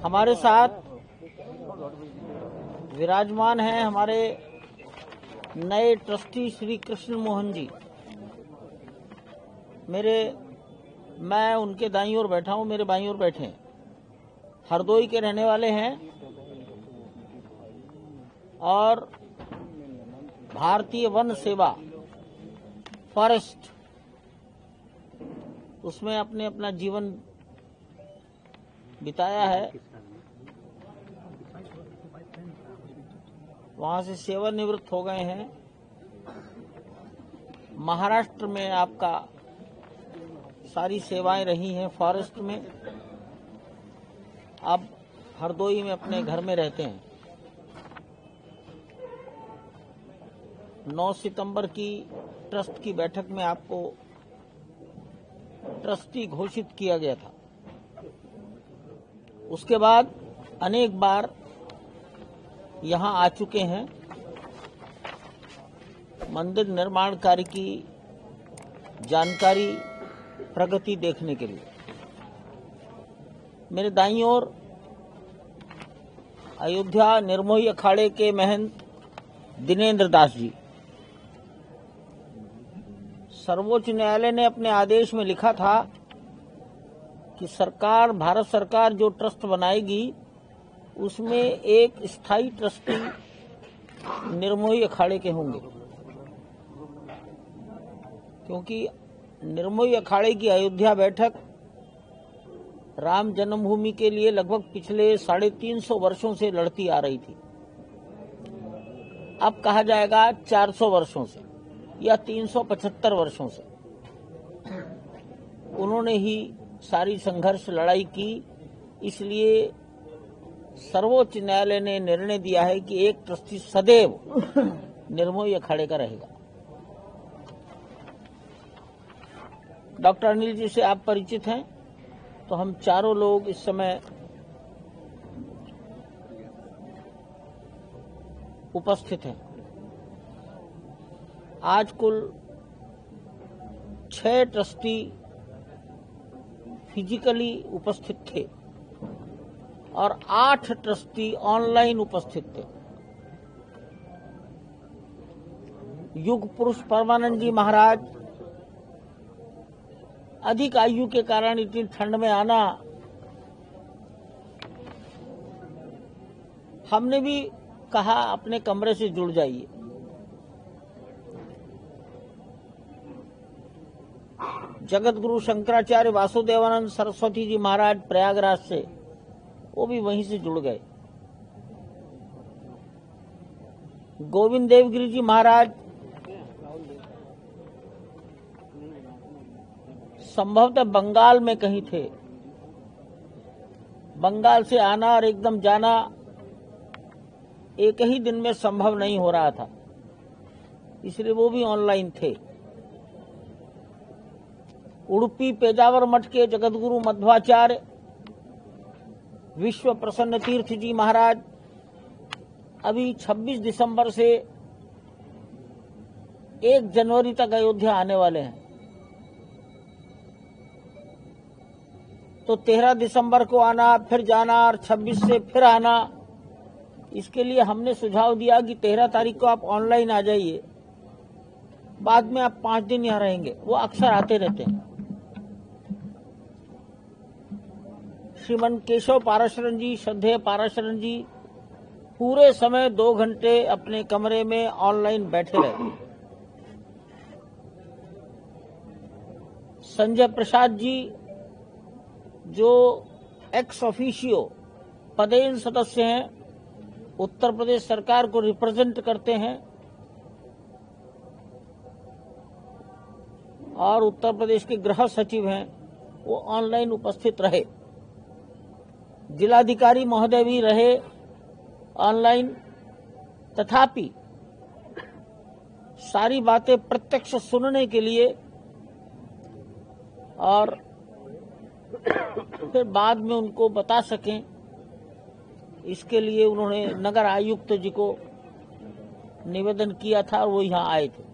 हमारे साथ विराजमान हैं हमारे नए ट्रस्टी श्री कृष्ण मोहन जी। मैं उनके दाईं ओर बैठा हूं, मेरे बाईं ओर बैठे हैं। हरदोई के रहने वाले हैं और भारतीय वन सेवा फॉरेस्ट उसमें अपना जीवन बिताया है। वहां से सेवानिवृत्त हो गए हैं। महाराष्ट्र में आपका सारी सेवाएं रही हैं फॉरेस्ट में। अब हरदोई में अपने घर में रहते हैं। 9 सितंबर की ट्रस्ट की बैठक में आपको ट्रस्टी घोषित किया गया था। उसके बाद अनेक बार यहां आ चुके हैं मंदिर निर्माण कार्य की जानकारी, प्रगति देखने के लिए। मेरे दाईं ओर अयोध्या निर्मोही अखाड़े के महंत दिनेंद्र दास जी। सर्वोच्च न्यायालय ने अपने आदेश में लिखा था कि भारत सरकार जो ट्रस्ट बनाएगी उसमें एक स्थायी ट्रस्टी निर्मोही अखाड़े के होंगे, क्योंकि निर्मोही अखाड़े की अयोध्या बैठक राम जन्मभूमि के लिए लगभग पिछले 350 वर्षों से लड़ती आ रही थी। अब कहा जाएगा 400 वर्षों से या 375 वर्षों से उन्होंने ही सारी संघर्ष लड़ाई की। इसलिए सर्वोच्च न्यायालय ने निर्णय दिया है कि एक ट्रस्टी सदैव निर्मोही अखाड़े का रहेगा। डॉक्टर अनिल जी से आप परिचित हैं, तो हम चारों लोग इस समय उपस्थित हैं। आज कुल 6 ट्रस्टी फिजिकली उपस्थित थे और 8 ट्रस्टी ऑनलाइन उपस्थित थे। युग पुरुष परमानंद जी महाराज अधिक आयु के कारण इतनी ठंड में आना, हमने भी कहा अपने कमरे से जुड़ जाइए। जगत गुरु शंकराचार्य वासुदेवानंद सरस्वती जी महाराज प्रयागराज से, वो भी वहीं से जुड़ गए। गोविंद देवगिरी जी महाराज संभवतः बंगाल में कहीं थे। बंगाल से आना और एकदम जाना एक ही दिन में संभव नहीं हो रहा था, इसलिए वो भी ऑनलाइन थे। उडुपी पेजावर मठ के जगतगुरु मध्वाचार्य विश्व प्रसन्न तीर्थ जी महाराज अभी 26 दिसंबर से 1 जनवरी तक अयोध्या आने वाले हैं। तो 13 दिसंबर को आना, फिर जाना और 26 से फिर आना। इसके लिए हमने सुझाव दिया कि 13 तारीख को आप ऑनलाइन आ जाइए, बाद में आप 5 दिन यहाँ रहेंगे। वो अक्सर आते रहते हैं। श्रीमन केशव पाराशरन जी, श्रद्धेय पाराशरन जी पूरे समय 2 घंटे अपने कमरे में ऑनलाइन बैठे रहे। संजय प्रसाद जी जो एक्स ऑफिशियो पदेन सदस्य हैं, उत्तर प्रदेश सरकार को रिप्रेजेंट करते हैं और उत्तर प्रदेश के गृह सचिव हैं, वो ऑनलाइन उपस्थित रहे। जिलाधिकारी महोदय भी रहे ऑनलाइन। तथापि सारी बातें प्रत्यक्ष सुनने के लिए और फिर बाद में उनको बता सकें, इसके लिए उन्होंने नगर आयुक्त जी को निवेदन किया था और वो यहाँ आए थे।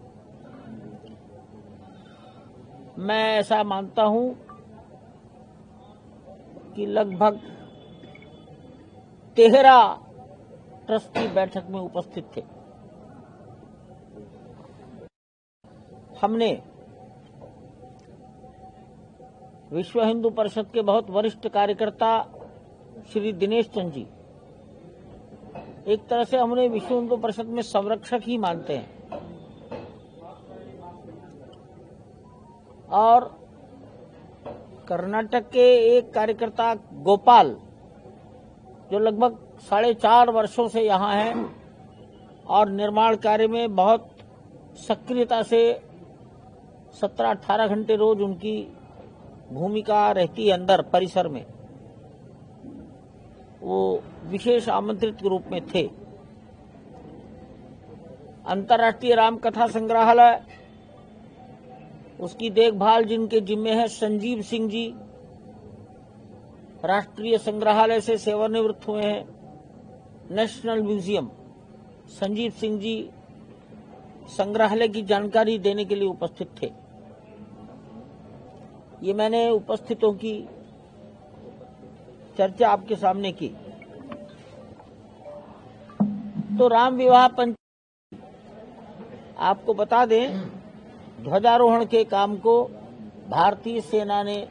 मैं ऐसा मानता हूं कि लगभग 13 ट्रस्टी बैठक में उपस्थित थे। हमने विश्व हिंदू परिषद के बहुत वरिष्ठ कार्यकर्ता श्री दिनेश चंद जी, एक तरह से हमने विश्व हिंदू परिषद में संरक्षक ही मानते हैं, और कर्नाटक के एक कार्यकर्ता गोपाल, जो लगभग 4.5 वर्षों से यहाँ हैं और निर्माण कार्य में बहुत सक्रियता से 17-18 घंटे रोज उनकी भूमिका रहती है अंदर परिसर में, वो विशेष आमंत्रित के रूप में थे। अंतर्राष्ट्रीय रामकथा संग्रहालय, उसकी देखभाल जिनके जिम्मे है संजीव सिंह जी, राष्ट्रीय संग्रहालय से सेवानिवृत्त हुए हैं। नेशनल म्यूजियम, संजीव सिंह जी संग्रहालय की जानकारी देने के लिए उपस्थित थे। ये मैंने उपस्थितों की चर्चा आपके सामने की। तो राम विवाह पंचायत, आपको बता दें, ध्वजारोहण के काम को भारतीय सेना ने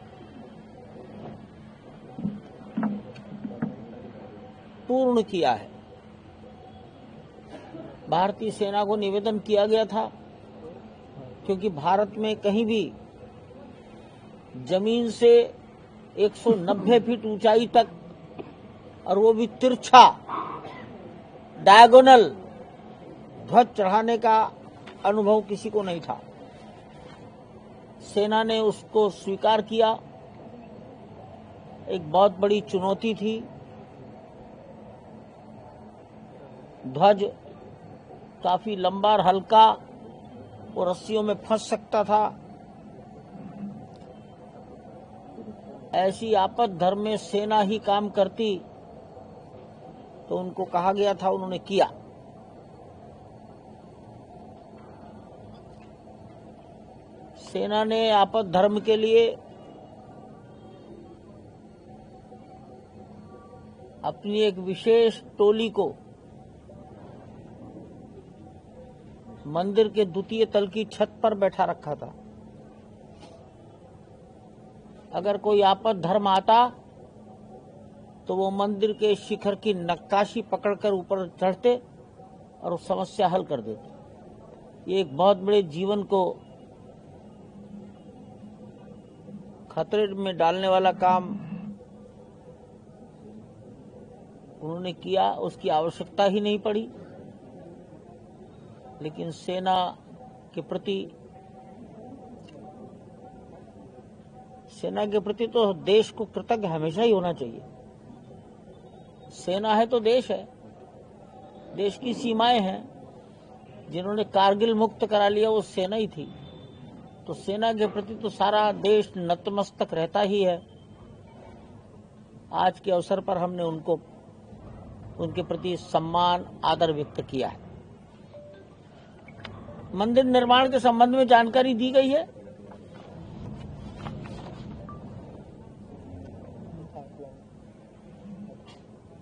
पूर्ण किया है। भारतीय सेना को निवेदन किया गया था, क्योंकि भारत में कहीं भी जमीन से 190 फीट ऊंचाई तक, और वो भी तिरछा डायगोनल ध्वज चढ़ाने का अनुभव किसी को नहीं था। सेना ने उसको स्वीकार किया। एक बहुत बड़ी चुनौती थी। ध्वज काफी लंबा और हल्का, और रस्सियों में फंस सकता था। ऐसी आपद धर्म में सेना ही काम करती, तो उनको कहा गया था, उन्होंने किया। सेना ने आपद धर्म के लिए अपनी एक विशेष टोली को मंदिर के द्वितीय तल की छत पर बैठा रखा था। अगर कोई आपद धर्म आता तो वो मंदिर के शिखर की नक्काशी पकड़कर ऊपर चढ़ते और उस समस्या हल कर देते। ये एक बहुत बड़े जीवन को खतरे में डालने वाला काम उन्होंने किया। उसकी आवश्यकता ही नहीं पड़ी, लेकिन सेना के प्रति तो देश को कृतज्ञ हमेशा ही होना चाहिए। सेना है तो देश है, देश की सीमाएं हैं। जिन्होंने कारगिल मुक्त करा लिया वो सेना ही थी, तो सेना के प्रति तो सारा देश नतमस्तक रहता ही है। आज के अवसर पर हमने उनके प्रति सम्मान आदर व्यक्त किया है। मंदिर निर्माण के संबंध में जानकारी दी गई है।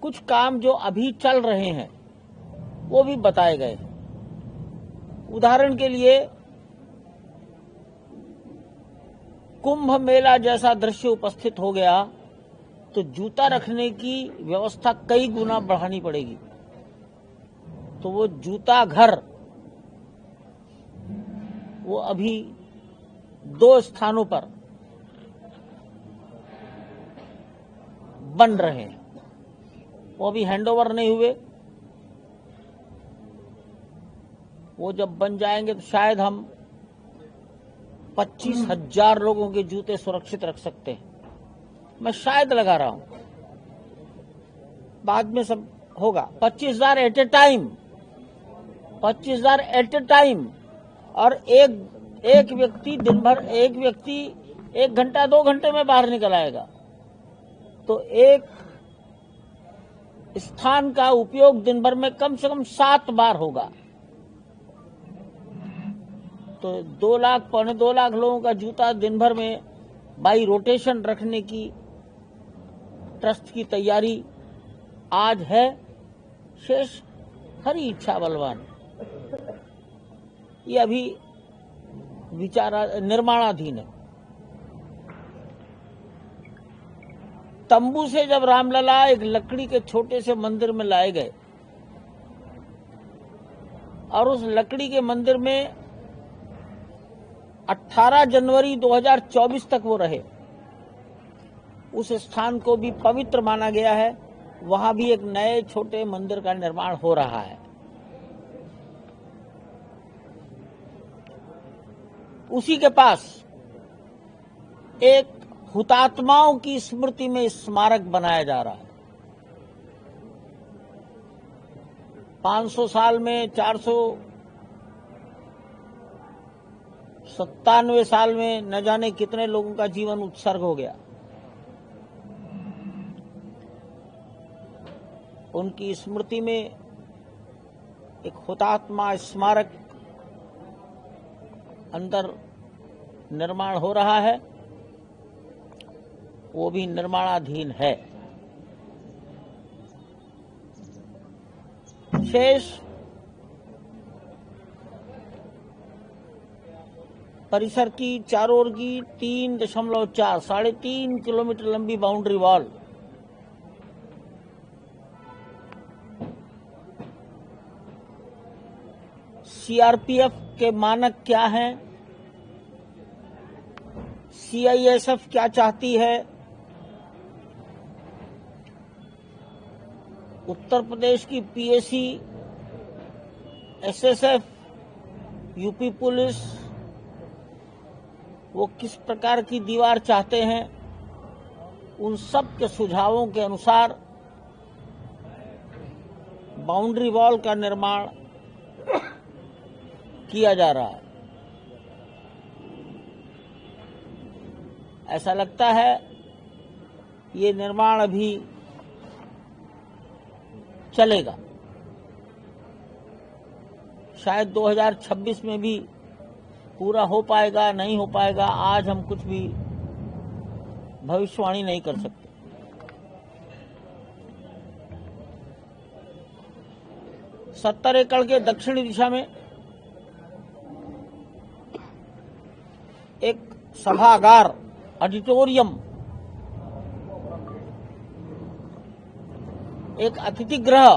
कुछ काम जो अभी चल रहे हैं वो भी बताए गए। उदाहरण के लिए, कुंभ मेला जैसा दृश्य उपस्थित हो गया तो जूता रखने की व्यवस्था कई गुना बढ़ानी पड़ेगी। तो वो जूता घर वो अभी 2 स्थानों पर बन रहे हैं, वो अभी हैंडओवर नहीं हुए। वो जब बन जाएंगे तो शायद हम 25,000 लोगों के जूते सुरक्षित रख सकते हैं। मैं शायद लगा रहा हूं, बाद में सब होगा। 25,000 at a time, 25,000 at a time. और एक व्यक्ति दिन भर, एक व्यक्ति 1 घंटा 2 घंटे में बाहर निकल आएगा, तो एक स्थान का उपयोग दिन भर में कम से कम 7 बार होगा। तो 2 लाख, 2.25 लाख लोगों का जूता दिन भर में बाई रोटेशन रखने की ट्रस्ट की तैयारी आज है, शेष हरी इच्छा बलवान। ये अभी निर्माणाधीन है। तंबू से जब रामलला एक लकड़ी के छोटे से मंदिर में लाए गए और उस लकड़ी के मंदिर में 18 जनवरी 2024 तक वो रहे, उस स्थान को भी पवित्र माना गया है। वहां भी एक नए छोटे मंदिर का निर्माण हो रहा है। उसी के पास एक हुतात्माओं की स्मृति में स्मारक बनाया जा रहा है। 500 साल में, 497 साल में न जाने कितने लोगों का जीवन उत्सर्ग हो गया। उनकी स्मृति में एक हुतात्मा स्मारक अंदर निर्माण हो रहा है, वो भी निर्माणाधीन है। शेष परिसर की चारों ओर की 3.4 3.5 किलोमीटर लंबी बाउंड्री वॉल सीआरपीएफ के मानक क्या हैं, सीआईएसएफ क्या चाहती है, उत्तर प्रदेश की पीएसी, एसएसएफ, यूपी पुलिस वो किस प्रकार की दीवार चाहते हैं, उन सब के सुझावों के अनुसार बाउंड्री वॉल का निर्माण किया जा रहा है। ऐसा लगता है ये निर्माण अभी चलेगा, शायद 2026 में भी पूरा हो पाएगा, नहीं हो पाएगा, आज हम कुछ भी भविष्यवाणी नहीं कर सकते। सत्तर एकड़ के दक्षिणी दिशा में एक सभागार, ऑडिटोरियम, एक अतिथि गृह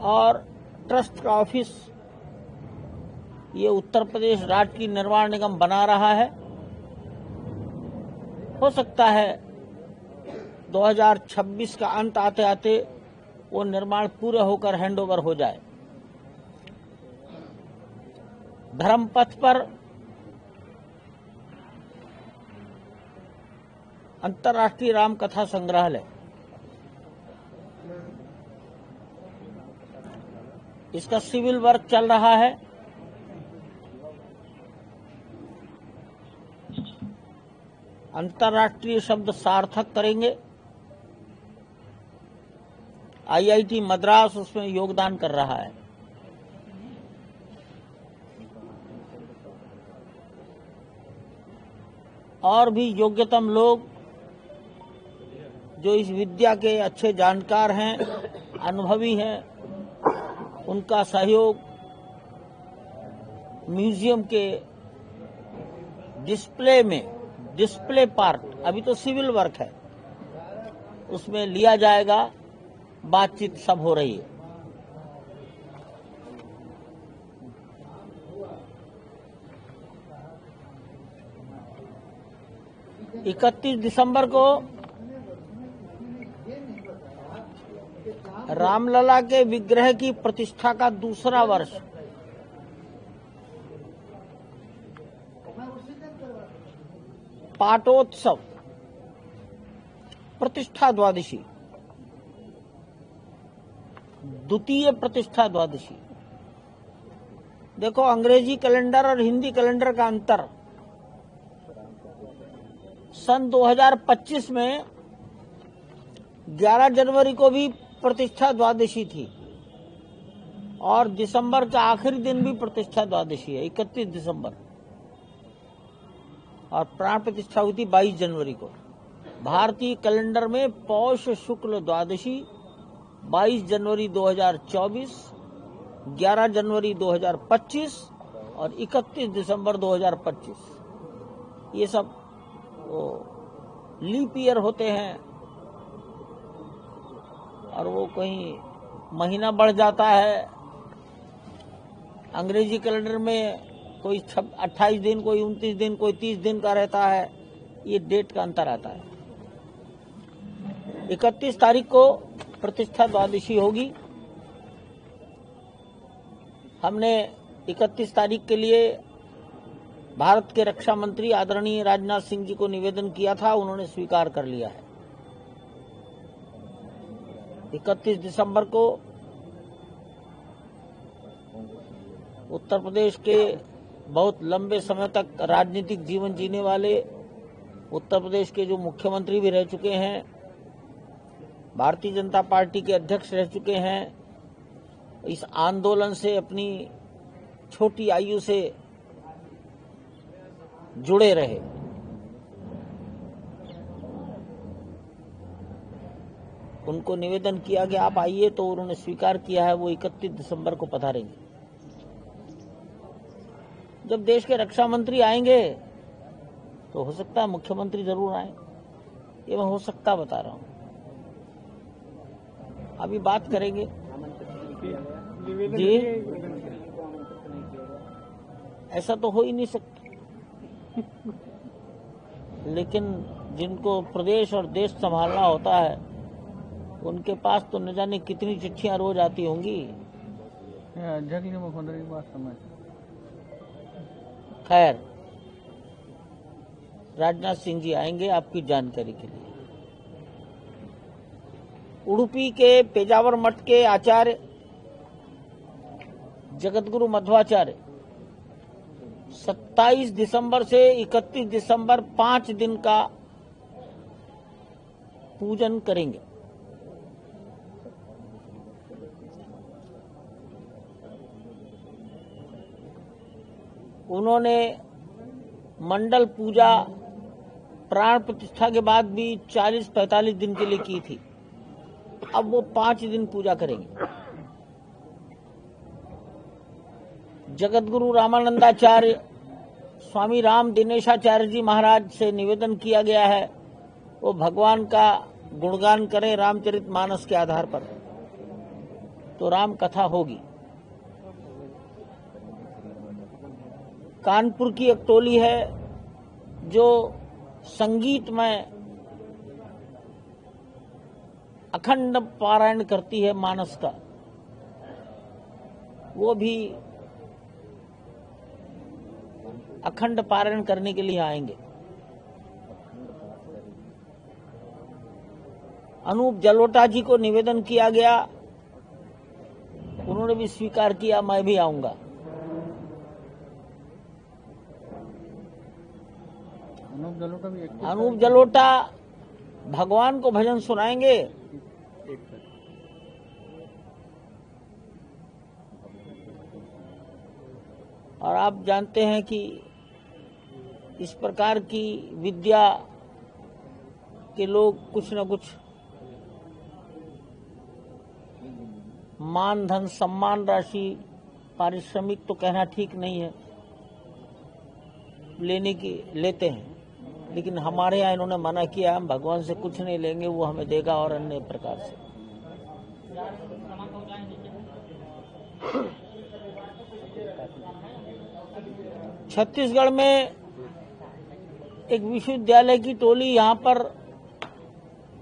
और ट्रस्ट का ऑफिस ये उत्तर प्रदेश राज्य निर्माण निगम बना रहा है। हो सकता है 2026 का अंत आते आते वो निर्माण पूरा होकर हैंडओवर हो जाए। धर्मपथ पर अंतर्राष्ट्रीय राम कथा संग्रहालय, इसका सिविल वर्क चल रहा है। अंतर्राष्ट्रीय शब्द सार्थक करेंगे। आईआईटी मद्रास उसमें योगदान कर रहा है। और भी योग्यतम लोग जो इस विद्या के अच्छे जानकार हैं, अनुभवी हैं, उनका सहयोग म्यूजियम के डिस्प्ले पार्ट, अभी तो सिविल वर्क है, उसमें लिया जाएगा। बातचीत सब हो रही है। इकतीस दिसंबर को रामलला के विग्रह की प्रतिष्ठा का दूसरा वर्ष। पाटोत्सव, प्रतिष्ठा द्वादशी, द्वितीय प्रतिष्ठा द्वादशी। देखो, अंग्रेजी कैलेंडर और हिंदी कैलेंडर का अंतर। सन 2025 में 11 जनवरी को भी प्रतिष्ठा द्वादशी थी और दिसंबर का आखिरी दिन भी प्रतिष्ठा द्वादशी है, 31 दिसंबर, और प्राण प्रतिष्ठा हुई थी 22 जनवरी को। भारतीय कैलेंडर में पौष शुक्ल द्वादशी 22 जनवरी 2024, 11 जनवरी 2025 और 31 दिसंबर 2025 ये सब लीप ईयर होते हैं और वो कहीं महीना बढ़ जाता है। अंग्रेजी कैलेंडर में कोई 28 दिन, कोई 29 दिन, कोई 30 दिन का रहता है। ये डेट का अंतर आता है। 31 तारीख को प्रतिष्ठा द्वादशी होगी। हमने 31 तारीख के लिए भारत के रक्षा मंत्री आदरणीय राजनाथ सिंह जी को निवेदन किया था, उन्होंने स्वीकार कर लिया है। 31 दिसंबर को उत्तर प्रदेश के बहुत लंबे समय तक राजनीतिक जीवन जीने वाले, उत्तर प्रदेश के जो मुख्यमंत्री भी रह चुके हैं, भारतीय जनता पार्टी के अध्यक्ष रह चुके हैं, इस आंदोलन से अपनी छोटी आयु से जुड़े रहे। उनको निवेदन किया कि आप आइए, तो उन्होंने स्वीकार किया है। वो 31 दिसंबर को पधारेंगे। जब देश के रक्षा मंत्री आएंगे तो हो सकता है मुख्यमंत्री जरूर आए। ये मैं हो सकता बता रहा हूं, अभी बात करेंगे जी। ऐसा तो हो ही नहीं सकता। लेकिन जिनको प्रदेश और देश संभालना होता है, उनके पास तो न जाने कितनी चिट्ठियां रोज आती होंगी। अध्यक्ष जी मुख्यमंत्री की बात समझ। खैर, राजनाथ सिंह जी आएंगे आपकी जानकारी के लिए। उडुपी के पेजावर मठ के आचार्य जगतगुरु मध्वाचार्य 27 दिसंबर से 31 दिसंबर 5 दिन का पूजन करेंगे। उन्होंने मंडल पूजा प्राण प्रतिष्ठा के बाद भी 40-45 दिन के लिए की थी। अब वो 5 दिन पूजा करेंगे। जगतगुरु रामानंदाचार्य स्वामी राम दिनेशाचार्य जी महाराज से निवेदन किया गया है वो भगवान का गुणगान करें रामचरितमानस के आधार पर, तो राम कथा होगी। कानपुर की एक टोली है जो संगीतमय अखंड पारायण करती है मानस का, वो भी अखंड पारायण करने के लिए आएंगे। अनूप जलोटा जी को निवेदन किया गया, उन्होंने भी स्वीकार किया मैं भी आऊंगा। अनूप जलोटा भगवान को भजन सुनाएंगे। और आप जानते हैं कि इस प्रकार की विद्या के लोग कुछ न कुछ मान धन सम्मान राशि पारिश्रमिक तो कहना ठीक नहीं है, लेते हैं, लेकिन हमारे यहाँ इन्होंने मना किया, हम भगवान से कुछ नहीं लेंगे, वो हमें देगा और अन्य प्रकार से। छत्तीसगढ़ में एक विश्वविद्यालय की टोली यहाँ पर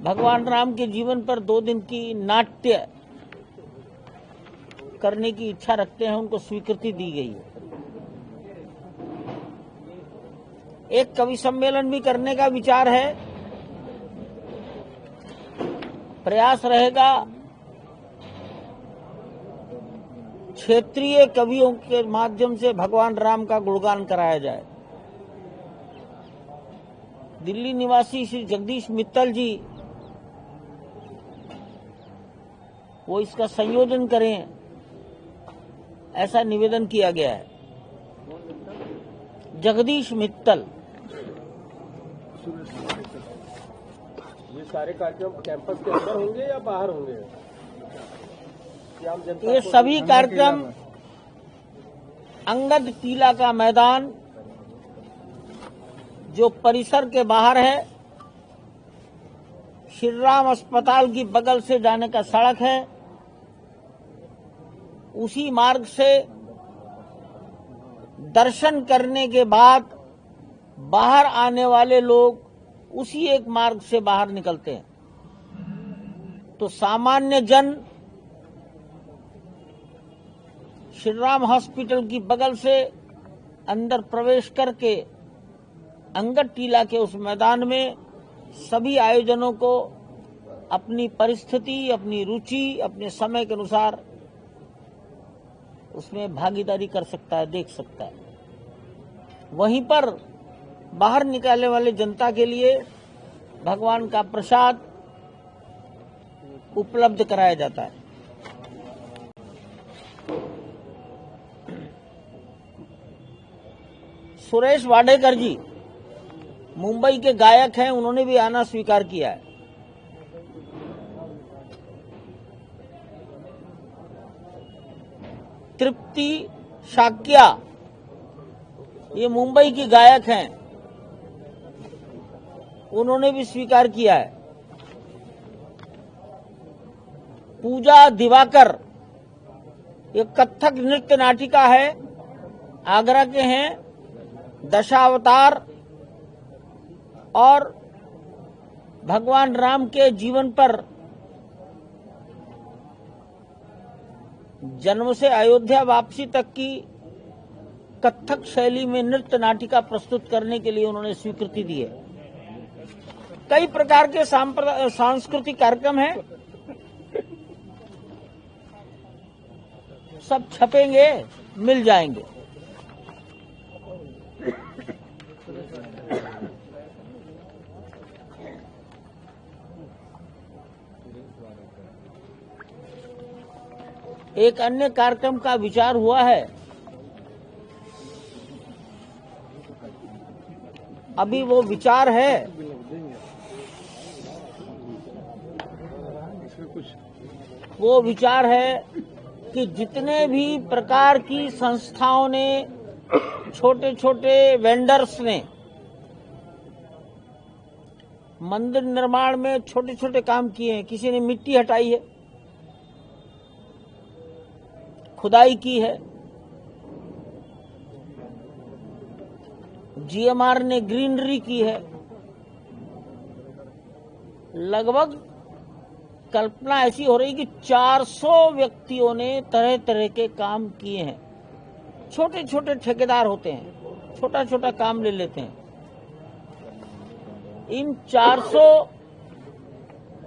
भगवान राम के जीवन पर 2 दिन की नाट्य करने की इच्छा रखते हैं, उनको स्वीकृति दी गई है। एक कवि सम्मेलन भी करने का विचार है। प्रयास रहेगा क्षेत्रीय कवियों के माध्यम से भगवान राम का गुणगान कराया जाए। दिल्ली निवासी श्री जगदीश मित्तल जी वो इसका संयोजन करें, ऐसा निवेदन किया गया है। जगदीश मित्तल सारे कार्यक्रम कैंपस के अंदर होंगे या बाहर होंगे? ये सभी कार्यक्रम अंगद टीला का मैदान जो परिसर के बाहर है, श्री राम अस्पताल की बगल से जाने का सड़क है, उसी मार्ग से दर्शन करने के बाद बाहर आने वाले लोग उसी एक मार्ग से बाहर निकलते हैं। तो सामान्य जन श्री राम हॉस्पिटल की बगल से अंदर प्रवेश करके अंगद टीला के उस मैदान में सभी आयोजनों को अपनी परिस्थिति, अपनी रुचि, अपने समय के अनुसार उसमें भागीदारी कर सकता है, देख सकता है। वहीं पर बाहर निकालने वाले जनता के लिए भगवान का प्रसाद उपलब्ध कराया जाता है। सुरेश वाडेकर जी मुंबई के गायक हैं, उन्होंने भी आना स्वीकार किया है। तृप्ति शाक्या ये मुंबई की गायक हैं, उन्होंने भी स्वीकार किया है। पूजा दिवाकर ये कथक नृत्य नाटिका है, आगरा के हैं, दशावतार और भगवान राम के जीवन पर जन्म से अयोध्या वापसी तक की कथक शैली में नृत्य नाटिका प्रस्तुत करने के लिए उन्होंने स्वीकृति दी है। कई प्रकार के सांस्कृतिक कार्यक्रम हैं, सब छपेंगे, मिल जाएंगे। एक अन्य कार्यक्रम का विचार हुआ है, अभी वो विचार है, वो विचार है कि जितने भी प्रकार की संस्थाओं ने, छोटे छोटे वेंडर्स ने मंदिर निर्माण में छोटे छोटे काम किए हैं, किसी ने मिट्टी हटाई है, खुदाई की है, जीएमआर ने ग्रीनरी की है, लगभग कल्पना ऐसी हो रही कि 400 व्यक्तियों ने तरह तरह के काम किए हैं। छोटे छोटे ठेकेदार होते हैं, छोटा छोटा काम ले लेते हैं। इन 400,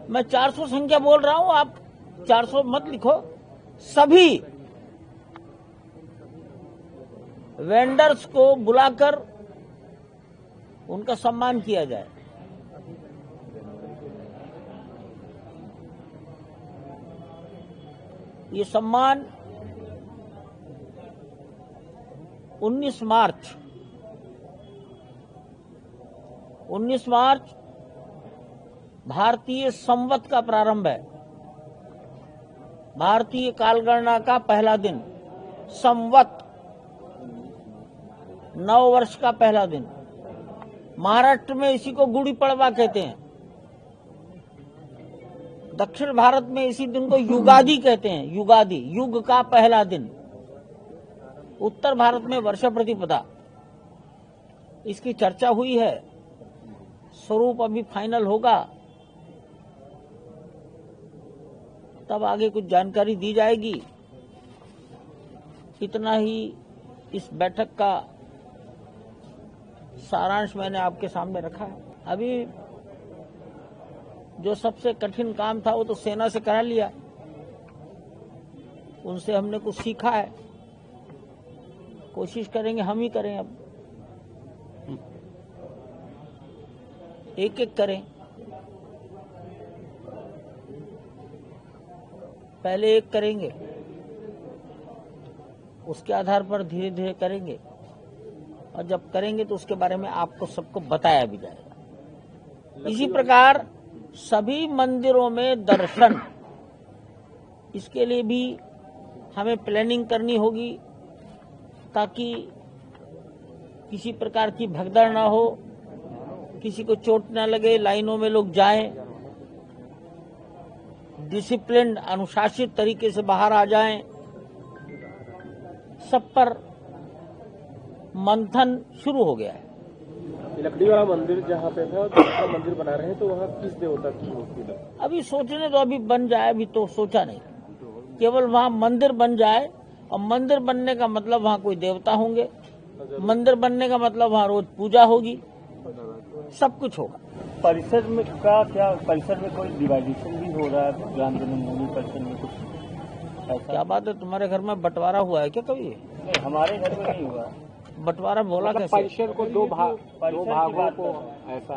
मैं 400 संख्या बोल रहा हूं, आप 400 मत लिखो, सभी वेंडर्स को बुलाकर उनका सम्मान किया जाए। ये सम्मान 19 मार्च भारतीय संवत का प्रारंभ है, भारतीय कालगणना का पहला दिन, संवत नव वर्ष का पहला दिन। महाराष्ट्र में इसी को गुड़ी पड़वा कहते हैं, दक्षिण भारत में इसी दिन को युगादि कहते हैं, युगादि, युग का पहला दिन। उत्तर भारत में वर्ष प्रतिपदा। इसकी चर्चा हुई है, स्वरूप अभी फाइनल होगा, तब आगे कुछ जानकारी दी जाएगी। इतना ही इस बैठक का सारांश मैंने आपके सामने रखा है। अभी जो सबसे कठिन काम था वो तो सेना से करा लिया, उनसे हमने कुछ सीखा है, कोशिश करेंगे हम ही करें, अब एक एक करें। पहले एक करेंगे, उसके आधार पर धीरे धीरे करेंगे, और जब करेंगे तो उसके बारे में आपको सबको बताया भी जाएगा। इसी प्रकार सभी मंदिरों में दर्शन, इसके लिए भी हमें प्लानिंग करनी होगी ताकि किसी प्रकार की भगदड़ ना हो, किसी को चोट ना लगे, लाइनों में लोग जाएं, डिसिप्लिन अनुशासित तरीके से बाहर आ जाएं। सब पर मंथन शुरू हो गया है। ये लकड़ी वाला मंदिर जहाँ पे था, दूसरा मंदिर बना रहे हैं, तो वहाँ किस देवता की मूर्ति लगी? अभी सोचने तो अभी बन जाए, अभी तो सोचा नहीं। केवल वहाँ मंदिर बन जाए, और मंदिर बनने का मतलब वहाँ कोई देवता होंगे, मंदिर बनने का मतलब वहाँ रोज पूजा होगी, सब कुछ होगा। परिसर में परिसर में कोई डिवाइडेशन भी हो रहा है? राम जन्मभूमि परिसर में कुछ क्या बात है, तुम्हारे घर में बंटवारा हुआ है क्या कभी? नहीं, हमारे घर में नहीं हुआ। बंटवारा बोला कैसे? परिसर को दो भागों को ऐसा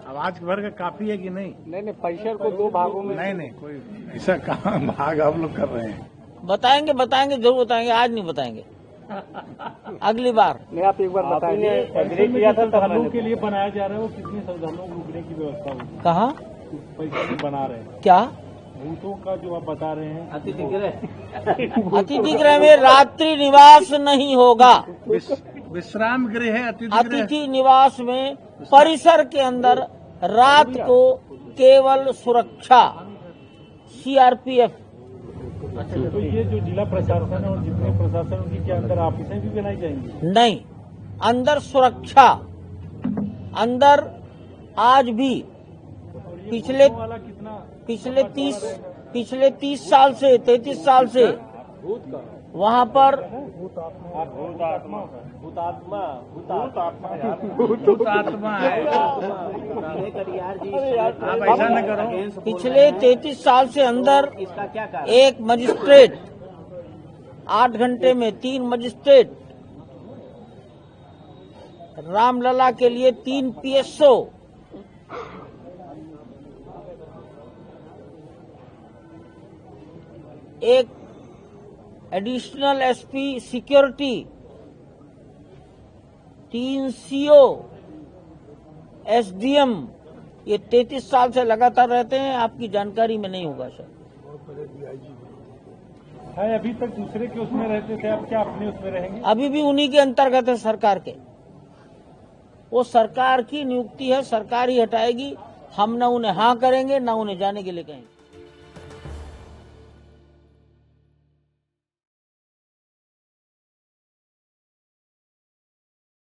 आवाज भर का काफी है कि नहीं? नहीं, परिसर को दो भागों में नहीं कोई ऐसा कहाँ भाग आप लोग कर रहे हैं। बताएंगे जरूर बताएंगे, आज नहीं बताएंगे, अगली बार। नहीं, आप एक बार बताइए। एग्री किया था श्रद्धालुओं के लिए बनाया जा रहा है, वो कितने श्रद्धालुओं को रुकने की व्यवस्था होगी? कहाँ परिसर में बना रहे हैं क्या? भूतों का जो आप बता रहे हैं, अतिथि गृह में रात्रि निवास नहीं होगा। विश्राम गृह है, अतिथि निवास में परिसर के अंदर रात को केवल सुरक्षा, सीआरपीएफ। तो ये जो जिला प्रशासन है और जितने प्रशासन उनकी क्या अंदर ऑफिसें भी बनाई जाएंगी? नहीं, अंदर सुरक्षा, अंदर आज भी पिछले 30 साल से 33 साल से वहाँ पर भूतात्मा है। आप ऐसा न करो। पिछले 33 साल से अंदर एक मजिस्ट्रेट, 8 घंटे में 3 मजिस्ट्रेट, रामलला के लिए 3 PSO, एक additional SP security, 3 CO, SDM, ये 33 साल से लगातार रहते हैं। आपकी जानकारी में नहीं होगा सर। अभी तक दूसरे के उसमें रहते थे, अब क्या अपने उसमें रहेंगे? अभी भी उन्हीं के अंतर्गत है सरकार के। वो सरकार की नियुक्ति है, सरकार ही हटाएगी। हम न उन्हें हाँ करेंगे, न उन्हें जाने के लिए कहेंगे।